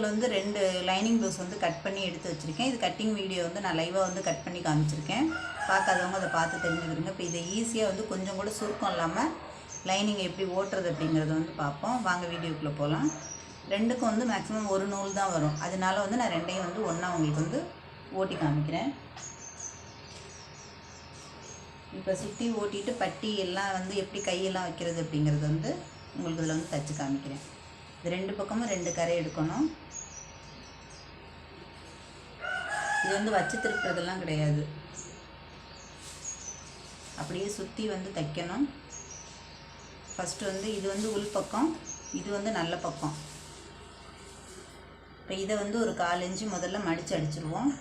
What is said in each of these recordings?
இதில் வந்து 2 lining blouse வந்து கட் பண்ணி எடுத்து வச்சுருக்கேன். இது கட்டிங் வீடியோ வந்து நான் லைவாக வந்து கட் பண்ணி காமிச்சிருக்கேன். பார்க்காதவங்க அதை பார்த்து தெரிஞ்சுக்கிடுங்க. இப்போ இதை ஈஸியாக வந்து கொஞ்சம் கூட சுருக்கம் இல்லாமல் லைனிங் எப்படி ஓட்டுறது அப்படிங்கிறத வந்து பார்ப்போம். வாங்க வீடியோக்குள்ளே போகலாம். 2க்கும் வந்து மேக்ஸிமம் ஒரு நூல் தான் வரும். அதனால வந்து நான் 2ஐயும் வந்து ஒன்றா உங்களுக்கு வந்து ஓட்டி காமிக்கிறேன். இப்போ சுற்றி ஓட்டிட்டு பட்டி எல்லாம் வந்து எப்படி கையெல்லாம் வைக்கிறது அப்படிங்கிறது வந்து உங்களுக்கு இதில் வந்து தச்சு காமிக்கிறேன். இது 2 பக்கமும் 2 கரை எடுக்கணும். இது வந்து வச்சு திருப்புறதெல்லாம் கிடையாது, அப்படியே சுற்றி வந்து தைக்கணும். ஃபஸ்ட்டு வந்து இது வந்து உள் பக்கம், இது வந்து நல்ல பக்கம். இப்போ இதை வந்து ஒரு 1/4 இன்ச்சு முதல்ல மடித்து அடிச்சிருவோம்.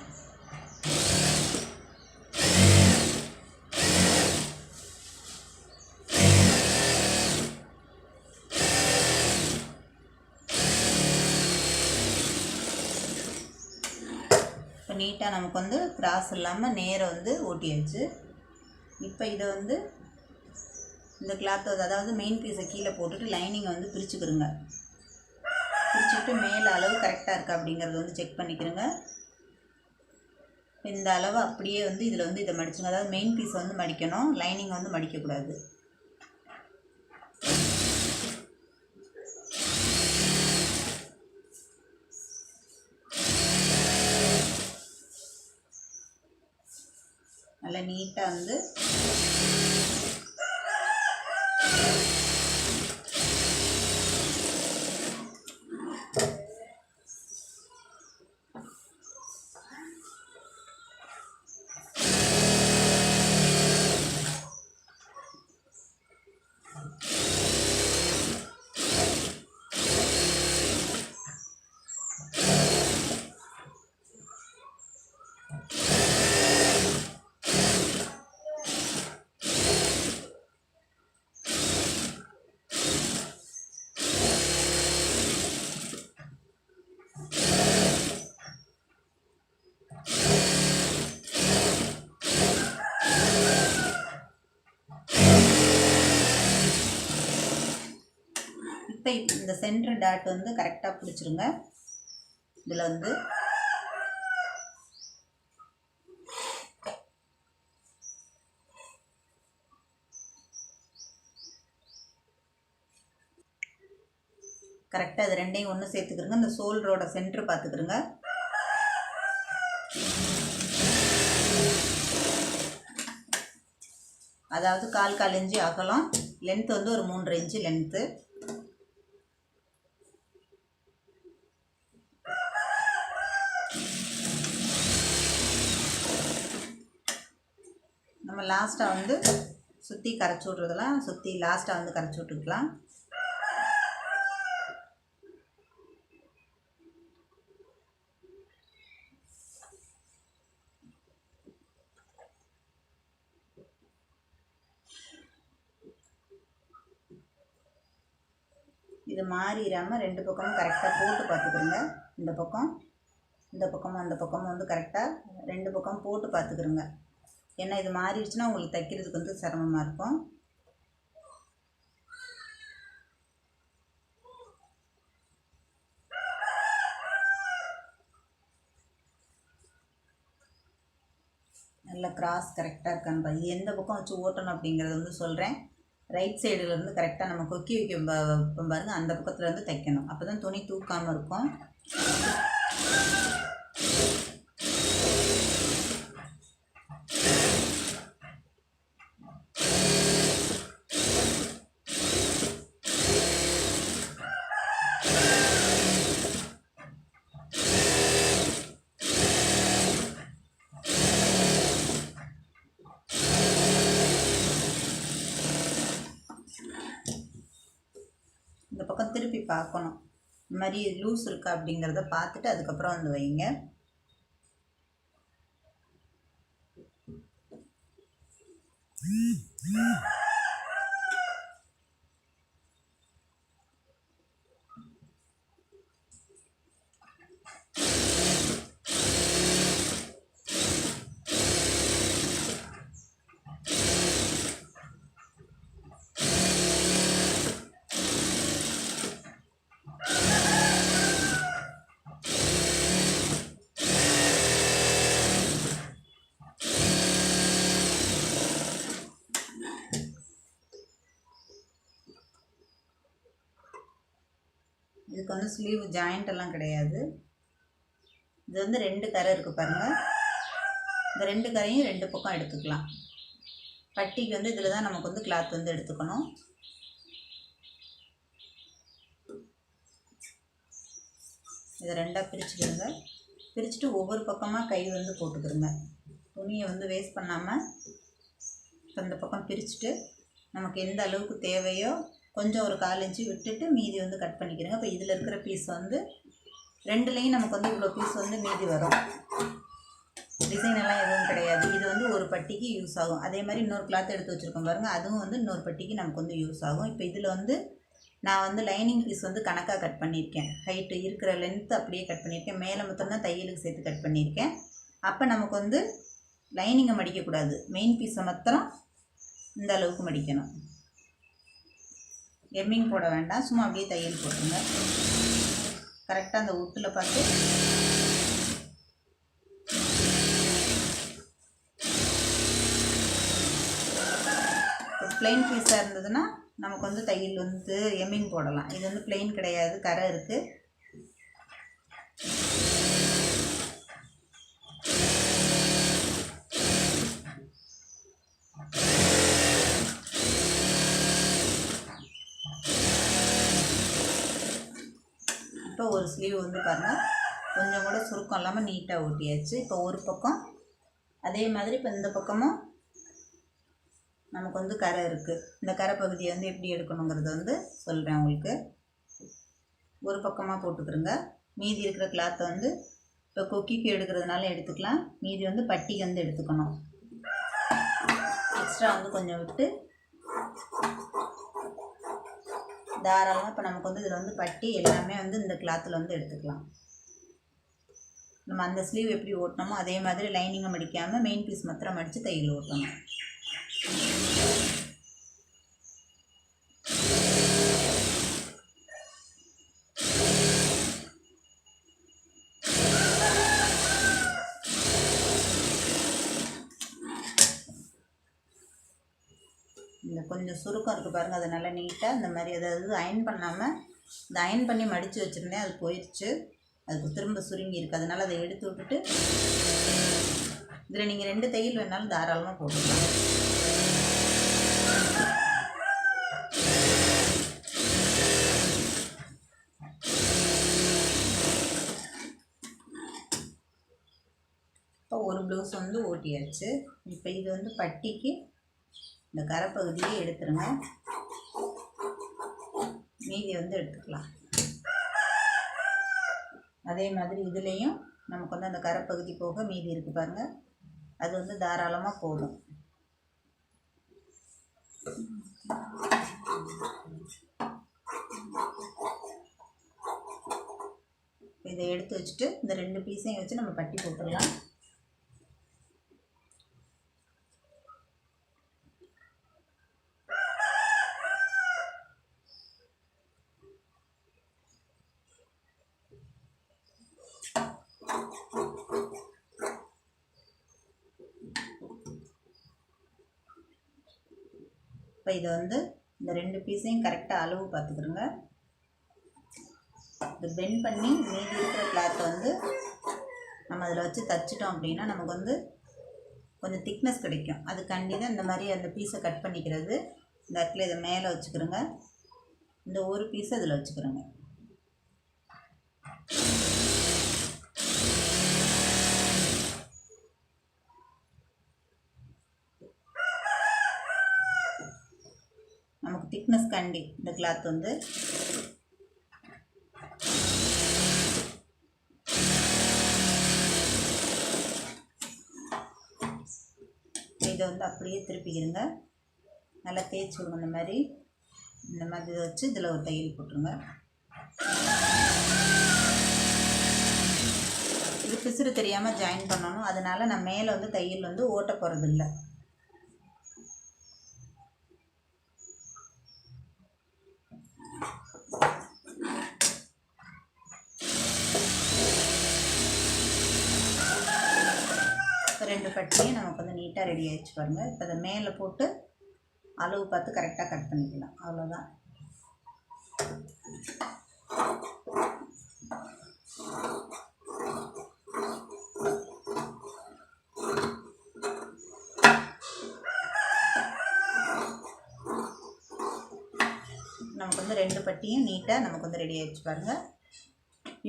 இப்போ நீட்டாக நமக்கு வந்து கிராஸ் இல்லாமல் நேராக வந்து ஓட்டியாச்சு. இப்போ இதை வந்து இந்த கிளாத்தை அதாவது மெயின் பீஸை கீழே போட்டுட்டு லைனிங்கை வந்து பிரிச்சுக்கிறோங்க. பிரிச்சுட்டு மேலே அளவு கரெக்டாக இருக்கா அப்படிங்கிறத வந்து செக் பண்ணிக்கிறோங்க. இந்த அளவு அப்படியே வந்து இதில் வந்து இதை மடிச்சுங்க. அதாவது மெயின் பீஸை வந்து மடிக்கணும், லைனிங்கை வந்து மடிக்கக்கூடாது. நல்லா நீட்டாக வந்து இப்போ இந்த சென்டர் டாட் வந்து கரெக்டாக பிடிச்சிருங்க. இதில் வந்து கரெக்டாக இது 2ஐயும் ஒன்று சேர்த்துக்கிறோங்க. இந்த ஷோல்டரோட சென்டர் பார்த்துக்கிறோங்க. அதாவது 1/4 இன்ச்சு அகலம், லென்த்து வந்து ஒரு 3.5 இன்ச்சு லென்த்து. நம்ம லாஸ்ட்டாக வந்து சுற்றி கரைச்சி விட்றதெல்லாம் சுற்றி லாஸ்ட்டாக வந்து கரைச்சி விட்டுக்கலாம். இது மாறிடாமல் 2 பக்கமும் கரெக்டாக போட்டு பார்த்துக்கிறோங்க. இந்த பக்கமும் அந்த பக்கமும் வந்து கரெக்டாக 2 பக்கம் போட்டு பார்த்துக்கிறோங்க. ஏன்னா இது மாறிடுச்சுன்னா உங்களுக்கு தைக்கிறதுக்கு வந்து சிரமமாக இருக்கும். நல்ல கிராஸ் கரெக்டாக இருக்கான்னு பாருங்க. எந்த பக்கம் வச்சு ஓட்டணும் அப்படிங்கிறத வந்து சொல்கிறேன். ரைட் சைடுலேருந்து கரெக்டாக நம்ம கொக்கி வைக்க பாருங்கள், அந்த பக்கத்தில் வந்து தைக்கணும். அப்போ தான் துணி தூக்காமல் இருக்கும். இந்த பக்கம் திருப்பி பார்க்கணும். இந்த மாதிரி லூஸ் இருக்கா அப்படிங்கிறத பார்த்துட்டு அதுக்கப்புறம் வந்து வைங்க. இதுக்கு வந்து ஸ்லீவ் ஜாயிண்ட் எல்லாம் கிடையாது. இது வந்து 2 கரை இருக்குது பாருங்கள். இந்த 2 கரையும் 2 பக்கம் எடுத்துக்கலாம். பட்டிக்கு வந்து இதில் தான் நமக்கு வந்து கிளாத் வந்து எடுத்துக்கணும். இதை 2ஆக பிரிச்சுக்கிடுங்க. பிரிச்சுட்டு ஒவ்வொரு பக்கமாக கை வந்து போட்டுக்கிடுங்க. துணியை வந்து வேஸ்ட் பண்ணாமல் இந்த பக்கம் பிரிச்சுட்டு நமக்கு எந்த அளவுக்கு தேவையோ கொஞ்சம் ஒரு 1/4 இன்ச்சு விட்டுட்டு மீதி வந்து கட் பண்ணிக்கிறேங்க. இப்போ இதில் இருக்கிற பீஸ் வந்து 2லேயும் நமக்கு வந்து இவ்வளோ பீஸ் வந்து மீதி வரும். டிசைன் எல்லாம் எதுவும் கிடையாது. இது வந்து ஒரு பட்டிக்கு யூஸ் ஆகும். அதே மாதிரி இன்னொரு கிளாத் எடுத்து வச்சுருக்கோம் பாருங்கள், அதுவும் வந்து இன்னொரு பட்டிக்கு நமக்கு வந்து யூஸ் ஆகும். இப்போ இதில் வந்து நான் வந்து லைனிங் பீஸ் வந்து கணக்காக கட் பண்ணியிருக்கேன். ஹைட்டு இருக்கிற லென்த்து அப்படியே கட் பண்ணியிருக்கேன். மேலே மட்டும்தான் தையலுக்கு சேர்த்து கட் பண்ணியிருக்கேன். அப்போ நமக்கு வந்து லைனிங்கை மடிக்கக்கூடாது, மெயின் பீஸை மாத்திரம் இந்த அளவுக்கு மடிக்கணும். எம்மிங் போட வேண்டாம், சும்மா அப்படியே தையல் போட்டுருங்க. கரெக்டாக அந்த உட்டில் பார்த்து பிளெயின் பீஸாக இருந்ததுன்னா நமக்கு வந்து தையல் வந்து எம்மிங் போடலாம். இது வந்து பிளெயின் கிடையாது, கரை இருக்குது. இப்போ ஒரு ஸ்லீவ் வந்து பாருங்கள் கொஞ்சம் கூட சுருக்கம் இல்லாமல் நீட்டாக ஓட்டியாச்சு. இப்போ ஒரு பக்கம் அதே மாதிரி இப்போ இந்த பக்கமும் நமக்கு வந்து கரை இருக்குது. இந்த கரை பகுதியை வந்து எப்படி எடுக்கணுங்கிறத வந்து சொல்கிறேன் உங்களுக்கு. ஒரு பக்கமாக போட்டுக்கிறோங்க. மீதி இருக்கிற கிளாத்தை வந்து இப்போ கொக்கிக்கு எடுக்கிறதுனால எடுத்துக்கலாம். மீதி வந்து பட்டிக்கு வந்து எடுத்துக்கணும். எக்ஸ்ட்ரா வந்து கொஞ்சம் விட்டு தாராளமாக இப்போ நமக்கு வந்து இதில் வந்து பட்டி எல்லாமே வந்து இந்த கிளாத்தில் வந்து எடுத்துக்கலாம். நம்ம அந்த ஸ்லீவ் எப்படி ஓட்டினோமோ அதே மாதிரி லைனிங்கை மடிக்காமல் மெயின் பீஸ் மாத்திரம் மடித்து தையல் ஓட்டணும். இந்த கொஞ்சம் சுருக்கம் இருக்குது பாருங்கள், அது நல்லா நீட்டாக இந்த மாதிரி அதாவது அயன் பண்ணாமல் இந்த அயன் பண்ணி மடித்து வச்சுருந்தேன், அது போயிடுச்சு. அதுக்கு திரும்ப சுருங்கி இருக்குது. அதனால் அதை எடுத்து விட்டுட்டு இதில் நீங்கள் 2 தையல் வேணாலும் தாராளமாக போட்டுக்கலாம். இப்போ ஒரு ப்ளவுஸ் வந்து ஓட்டியாச்சு. இப்போ இது வந்து பட்டிக்கு இந்த கரைப்பகுதியே எடுத்துருங்க. மீதி வந்து எடுத்துக்கலாம். அதே மாதிரி இதுலேயும் நமக்கு வந்து அந்த கரைப்பகுதி போக மீதி இருக்குது பாருங்கள், அது வந்து தாராளமாக போதும். இதை எடுத்து வச்சுட்டு இந்த 2 பீஸையும் வச்சு நம்ம பட்டி போட்டுடலாம். இப்போ இதை வந்து இந்த 2 பீஸையும் கரெக்டாக அளவு பார்த்துக்கிறோங்க. இது பெண்ட் பண்ணி மீதி இருக்கிற கிளாத்தை வந்து நம்ம அதில் வச்சு தைச்சிட்டோம் அப்படின்னா நமக்கு வந்து கொஞ்சம் திக்னஸ் கிடைக்கும். அதுக்காண்டி தான் இந்த மாதிரி அந்த பீஸை கட் பண்ணிக்கிறது. இந்த இடத்துல இதை மேலே வச்சுக்கிறோங்க. இந்த ஒரு பீஸை இதில் வச்சுக்கிறோங்க. நமக்கு திக்னஸ் காண்டி இந்த கிளாத் வந்து இதை வந்து அப்படியே திருப்பிக்கிறங்க. நல்லா தேய்ச்சி விடுங்க. இந்த மாதிரி இதை வச்சு இதில் ஒரு தையல் போட்டுருங்க. இது பிசுறு தெரியாமல் ஜாயின் பண்ணணும். அதனால் நான் மேலே வந்து தையல் வந்து ஓட்ட போகிறது இல்லை. ரெண்டு பட்டியும் நமக்கு வந்து நீட்டாக ரெடி ஆகிடுச்சு பாருங்கள். இப்போ அதை மேலே போட்டு அளவு பார்த்து கரெக்டாக கட் பண்ணிக்கலாம். அவ்வளோதான். நமக்கு வந்து 2 பட்டியும் நீட்டாக நமக்கு வந்து ரெடி ஆகிடுச்சு பாருங்கள்.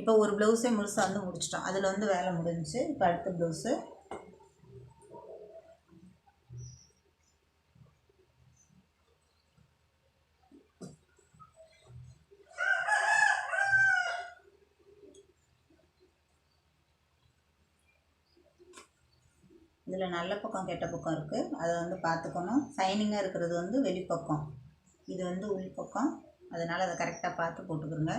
இப்போ ஒரு ப்ளவுஸே முழுசாக வந்து முடிச்சிட்டோம். அதில் வந்து வேலை முடிஞ்சிச்சு. இப்போ அடுத்த ப்ளவுஸு இதில் நல்ல பக்கம் கெட்ட பக்கம் இருக்குது. அதை வந்து பார்த்துக்கணும். சைனிங்காக இருக்கிறது வந்து வெளிப்பக்கம், இது வந்து உள்பக்கம். அதனால் அதை கரெக்டாக பார்த்து போட்டுக்கிறோங்க.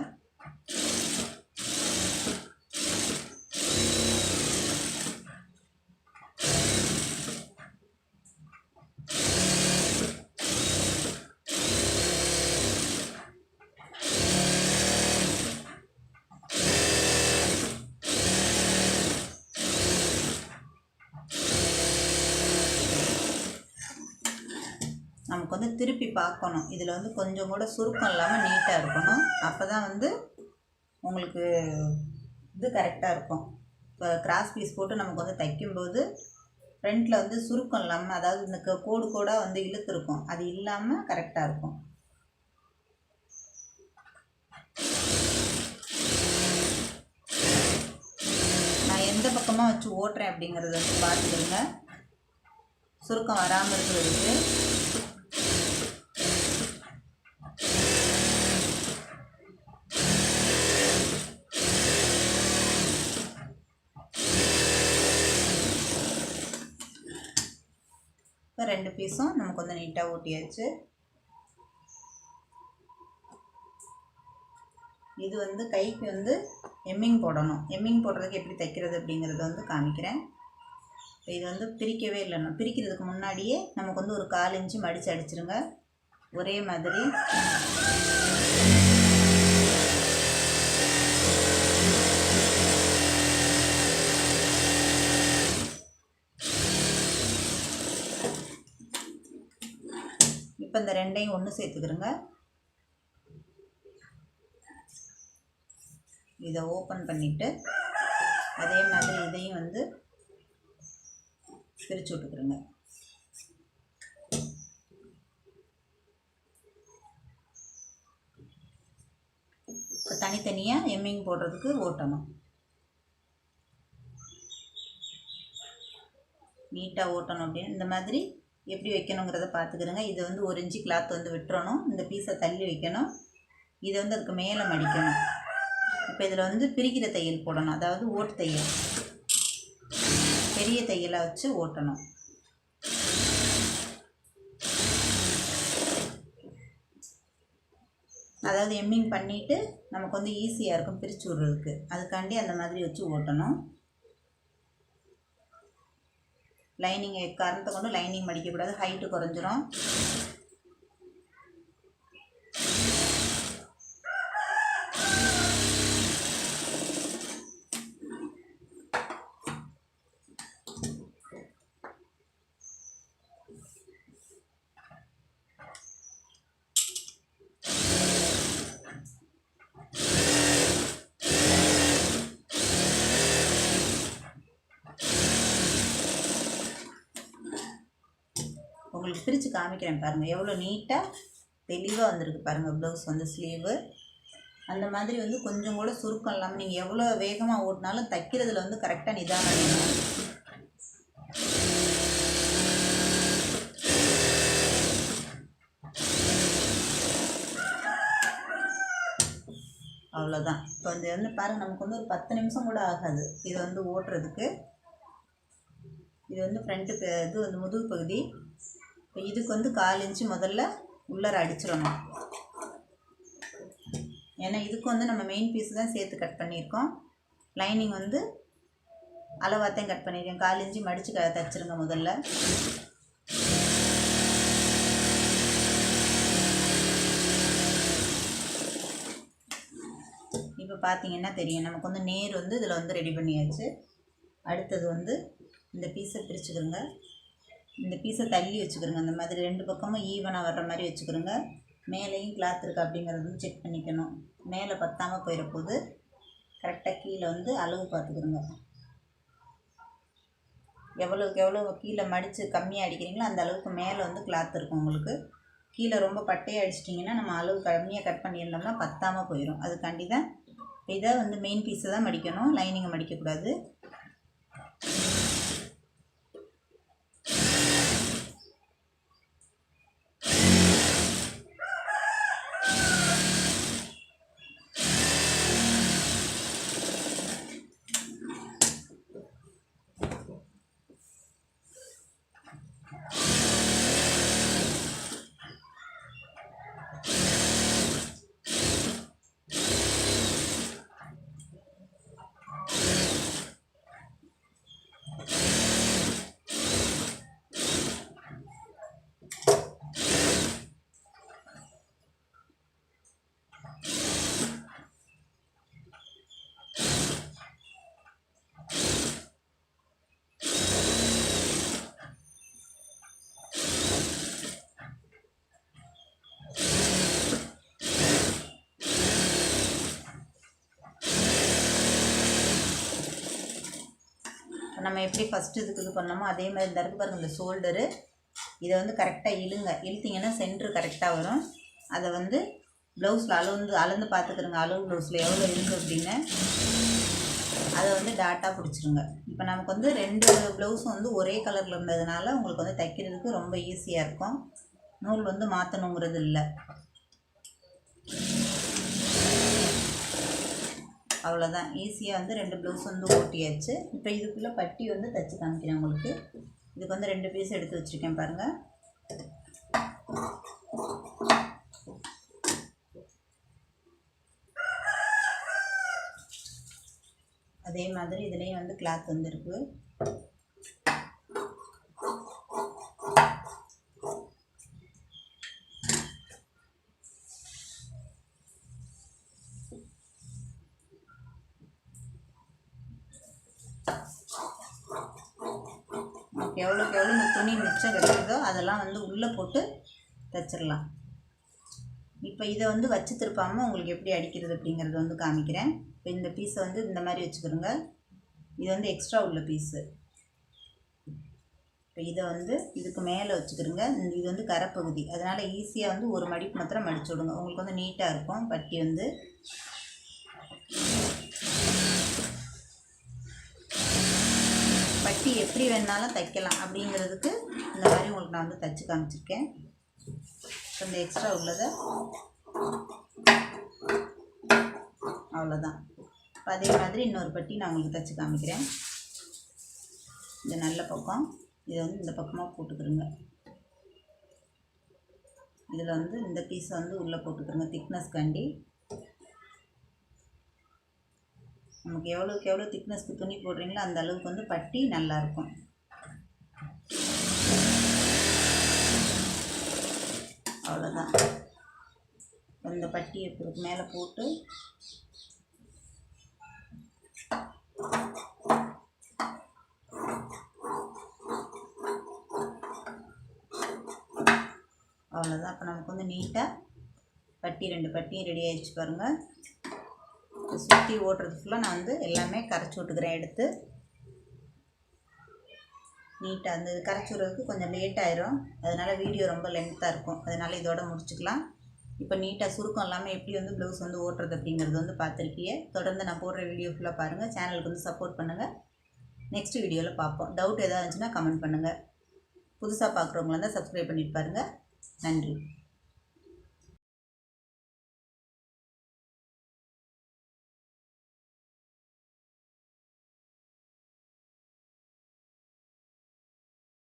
நமக்கு வந்து திருப்பி பார்க்கணும். இதில் வந்து கொஞ்சம் கூட சுருக்கம் இல்லாமல் நீட்டாக இருக்கணும். அப்போ தான் வந்து உங்களுக்கு இது கரெக்டாக இருக்கும். இப்போ கிராஸ் பீஸ் போட்டு நமக்கு வந்து தைக்கும்போது ஃப்ரண்ட்டில் வந்து சுருக்கம் இல்லாமல், அதாவது இந்த கோடு கோடாக வந்து இழுத்துருக்கும், அது இல்லாமல் கரெக்டாக இருக்கும். நான் எந்த பக்கமாக வச்சு ஓட்டுறேன் அப்படிங்கிறத வந்து பார்த்துக்கிடுங்க, சுருக்கம் வராமல் இருக்கிறதுக்கு. இப்போ 2 பீஸும் நமக்கு வந்து நீட்டாக ஓட்டியாச்சு. இது வந்து கைக்கு வந்து எம்மிங் போடணும். எம்மிங் போடுறதுக்கு எப்படி தைக்கிறது அப்படிங்கிறத வந்து காமிக்கிறேன். இது வந்து பிரிக்கவே இல்லைன்னா, பிரிக்கிறதுக்கு முன்னாடியே நமக்கு வந்து ஒரு 1/4 இன்ச்சு மடித்து அடிச்சிருங்க. ஒரே மாதிரி இப்போ இந்த 2ஐயும் ஒன்று சேர்த்துக்கிறோங்க. இதை ஓப்பன் பண்ணிவிட்டு அதே மாதிரி இதையும் வந்து பிரித்து விட்டுக்கிறோங்க. இப்போ தனித்தனியாக எம்மிங் போடுறதுக்கு ஓட்டணும். நீட்டாக ஓட்டணும். அப்படின்னு இந்த மாதிரி எப்படி வைக்கணுங்கிறத பார்த்துக்கிறோங்க. இதை வந்து 1 இன்ச்சு கிளாத் வந்து விட்டுறணும். இந்த பீஸை தள்ளி வைக்கணும். இதை வந்து அதுக்கு மேலே மடிக்கணும். இப்போ இதில் வந்து பிரிக்கிற தையல் போடணும், அதாவது ஓட்டு தையல், பெரிய தையலை வச்சு ஓட்டணும். அதாவது எம்மிங் பண்ணிவிட்டு நமக்கு வந்து ஈஸியாக இருக்கும் பிரித்து விடுறதுக்கு, அதுக்காண்டி அந்த மாதிரி வச்சு ஓட்டணும். லைனிங் காரணத்தை கொண்டு லைனிங் மடிக்கக்கூடாது, ஹைட்டு குறைஞ்சிரும். உங்களுக்கு பிரித்து காமிக்கிறேன் பாருங்கள், எவ்வளோ நீட்டாக தெளிவாக வந்திருக்கு பாருங்கள். ப்ளவுஸ் வந்து ஸ்லீவு அந்த மாதிரி வந்து கொஞ்சம் கூட சுருக்கம் இல்லாமல், நீங்கள் எவ்வளோ வேகமாக ஓட்டினாலும் தைக்கிறதுல வந்து கரெக்டாக நிதானம் வேணும். அவ்வளோதான். இப்போ வந்து பாருங்கள், நமக்கு வந்து ஒரு 10 நிமிஷம் கூட ஆகாது இது வந்து ஓட்டுறதுக்கு. இது வந்து ஃப்ரண்ட்டு இது வந்து முதுகு பகுதி. இப்போ இதுக்கு வந்து 1/4 இன்ச்சு முதல்ல உள்ளர அடிச்சிடணும். ஏன்னா இதுக்கு வந்து நம்ம மெயின் பீஸ் தான் சேர்த்து கட் பண்ணியிருக்கோம். லைனிங் வந்து அளவாத்தையும் கட் பண்ணியிருக்கேன். 1/4 இன்ச்சு மடித்து தைச்சிருங்க முதல்ல. இப்போ பார்த்தீங்கன்னா தெரியும், நமக்கு வந்து நேர் வந்து இதில் வந்து ரெடி பண்ணியாச்சு. அடுத்தது வந்து இந்த பீஸை பிரிச்சுக்கிறோங்க. இந்த பீஸை தள்ளி வச்சுக்கிறோங்க. அந்த மாதிரி 2 பக்கமும் ஈவனாக வர்ற மாதிரி வச்சுக்கிறோங்க. மேலேயும் கிளாத் இருக்கா அப்படிங்கிறது செக் பண்ணிக்கணும். மேலே பத்தாமல் போயிட போகுது. கரெக்டாக கீழே வந்து அளவு பார்த்துக்கிடுங்க. எவ்வளோக்கு எவ்வளோ கீழே மடித்து கம்மியாக அடிக்கிறீங்களோ அந்த அளவுக்கு மேலே வந்து கிளாத் இருக்கும் உங்களுக்கு. கீழே ரொம்ப பட்டையாக அடிச்சிட்டிங்கன்னா நம்ம அளவு கம்மியாக கட் பண்ணியிருந்தோம்னா பத்தாமல் போயிடும். அதுக்காண்டி தான் இதை வந்து மெயின் பீஸை தான் மடிக்கணும், லைனிங்கை மடிக்கக்கூடாது. நம்ம எப்படி ஃபஸ்ட்டு இதுக்கு இது பண்ணோமோ அதே மாதிரி இந்த இருக்கு பாருங்கள், இந்த ஷோல்டரு இதை வந்து கரெக்டாக இழுத்திங்கன்னா சென்ட்ரு கரெக்டாக வரும். அதை வந்து ப்ளவுஸில் அளந்து பார்த்துக்கிறோங்க. அளவு ப்ளவுஸில் எவ்வளோ இருக்குது அப்படின்னு அதை வந்து டாட்டாக பிடிச்சிருங்க. இப்போ நமக்கு வந்து 2 ப்ளவுஸும் வந்து ஒரே கலரில் இருந்ததுனால உங்களுக்கு வந்து தைக்கிறதுக்கு ரொம்ப ஈஸியாக இருக்கும். நூல் வந்து மாற்றணுங்கிறது இல்லை. அவ்வளோதான், ஈஸியாக வந்து 2 ப்ளவுஸ் வந்து ஓட்டியாச்சு. இப்போ இதுக்குள்ளே பட்டி வந்து தைச்சி காமிக்கிறேன் உங்களுக்கு. இதுக்கு வந்து 2 பீஸ் எடுத்து வச்சுருக்கேன் பாருங்கள். அதே மாதிரி இதுலேயும் வந்து கிளாத் வந்து இருக்குது. எவ்வளோக்கு எவ்வளோ இந்த துணி மிச்சம் கிடைக்குதோ அதெல்லாம் வந்து உள்ளே போட்டு தைச்சிடலாம். இப்போ இதை வந்து வச்சு திருப்பாமல் உங்களுக்கு எப்படி அடிக்கிறது அப்படிங்கிறத வந்து காமிக்கிறேன். இப்போ இந்த பீஸை வந்து இந்த மாதிரி வச்சுக்கிறோங்க. இது வந்து எக்ஸ்ட்ரா உள்ள பீஸு. இப்போ இதை வந்து இதுக்கு மேலே வச்சுக்கிறோங்க. இது வந்து கரைப்பகுதி, அதனால் ஈஸியாக வந்து ஒரு மடிப்பு மாத்திரம் மடிச்சு விடுங்க. உங்களுக்கு வந்து நீட்டாக இருக்கும். பட்டி வந்து பட்டி எப்படி வேணாலும் தைக்கலாம் அப்படிங்கிறதுக்கு இந்த மாதிரி உங்களுக்கு நான் வந்து தைச்சி காமிச்சிருக்கேன். இந்த எக்ஸ்ட்ரா உள்ளதை அவ்வளோதான். இப்போ அதே மாதிரி இன்னொரு பட்டி நான் உங்களுக்கு தைச்சி காமிக்கிறேன். இந்த நல்ல பக்கம் இதை வந்து இந்த பக்கமாக போட்டுக்கிறோங்க. இதில் வந்து இந்த பீஸை வந்து உள்ளே போட்டுக்கிறோங்க திக்னஸ்காண்டி. நமக்கு எவ்வளோக்கு எவ்வளோ திக்னஸ்க்கு துணி போடுறீங்களோ அந்த அளவுக்கு வந்து பட்டி நல்லாயிருக்கும். அவ்வளோதான். இந்த பட்டியை மேலே போட்டு அவ்வளோதான். அப்போ நமக்கு வந்து நீட்டாக பட்டி 2 பட்டியும் ரெடி ஆகிடுச்சு பாருங்கள். சுற்றி ஓட்டுறது ஃபுல்லாக நான் வந்து எல்லாமே கரைச்சி விட்டுக்கிறேன். எடுத்து நீட்டாக அந்த கரைச்சி விடுறதுக்கு கொஞ்சம் லேட் ஆயிரும், அதனால் வீடியோ ரொம்ப லென்த்தாக இருக்கும். அதனால் இதோட முடிச்சுக்கலாம். இப்போ நீட்டாக சுருக்கம் இல்லாமல் எப்படி வந்து ப்ளவுஸ் வந்து ஓட்டுறது அப்படிங்கிறது வந்து பார்த்துருக்கீங்க. தொடர்ந்து நான் போடுற வீடியோ ஃபுல்லாக பாருங்கள். சேனலுக்கு வந்து சப்போர்ட் பண்ணுங்கள். நெக்ஸ்ட் வீடியோவில் பார்ப்போம். டவுட் எதாவது இருந்துச்சுன்னா கமெண்ட் பண்ணுங்கள். புதுசாக பார்க்குறவங்களா இருந்தால் சப்ஸ்கிரைப் பண்ணிட்டு பாருங்கள். நன்றி.